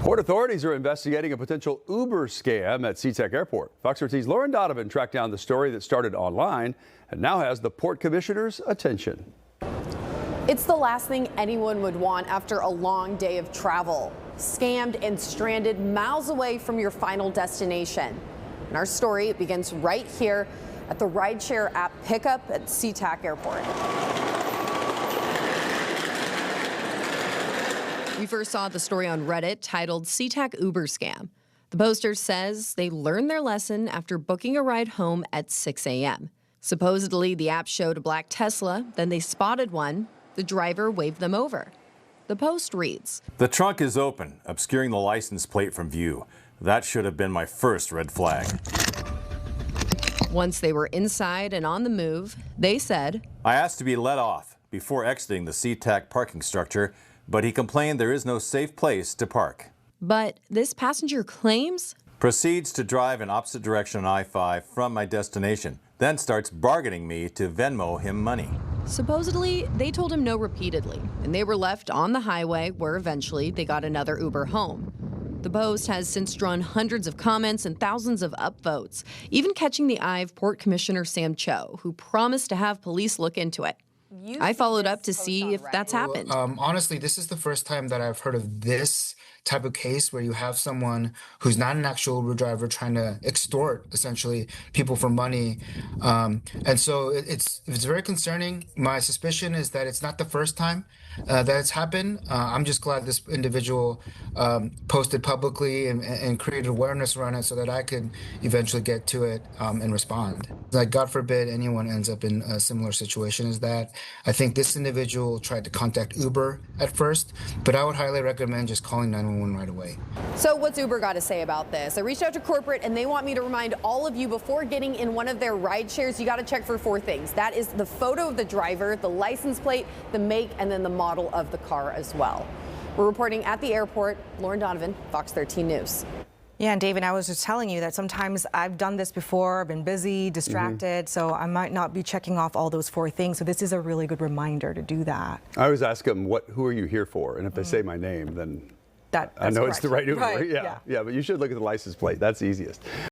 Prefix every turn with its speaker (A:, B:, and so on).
A: Port authorities are investigating a potential Uber scam at Sea-Tac Airport. Fox 13's Lauren Donovan tracked down the story that started online and now has the port commissioner's attention.
B: It's the last thing anyone would want after a long day of travel. Scammed and stranded miles away from your final destination. And our story begins right here at the rideshare app pickup at Sea-Tac Airport. We first saw the story on Reddit titled Sea-Tac Uber Scam. The poster says they learned their lesson after booking a ride home at 6 a.m. Supposedly, the app showed a black Tesla, then they spotted one. The driver waved them over. The post reads,
C: "The trunk is open, obscuring the license plate from view. That should have been my first red flag."
B: Once they were inside and on the move, they said,
C: "I asked to be let off before exiting the Sea-Tac parking structure, but he complained there is no safe place to park."
B: But this passenger claims,
C: "Proceeds to drive in opposite direction on I-5 from my destination, then starts bargaining me to Venmo him money."
B: Supposedly, they told him no repeatedly, and they were left on the highway where eventually they got another Uber home. The post has since drawn hundreds of comments and thousands of upvotes, even catching the eye of Port Commissioner Sam Cho, who promised to have police look into it. I followed up to see if that's happened.
D: Honestly, this is the first time that I've heard of this type of case where you have someone who's not an actual Uber driver trying to extort, essentially, people for money. And so it's very concerning. My suspicion is that it's not the first time that it's happened. I'm just glad this individual posted publicly and created awareness around it so that I could eventually get to it and respond. Like, God forbid anyone ends up in a similar situation as that. I think this individual tried to contact Uber at first, but I would highly recommend just calling 911 right away.
B: So what's Uber got to say about this? I reached out to corporate and they want me to remind all of you before getting in one of their ride shares, you got to check for 4 things. That is the photo of the driver, the license plate, the make, and then the model of the car as well. We're reporting at the airport. Lauren Donovan, Fox 13 News.
E: Yeah, and David, I was just telling you that sometimes I've done this before, I've been busy, distracted, so I might not be checking off all those 4 things. So this is a really good reminder to do that.
A: I always ask them, who are you here for? And if they say my name, then
E: That's
A: I know
E: correct.
A: it's the right Uber.
E: Right,
A: Yeah, but you should look at the license plate. That's easiest.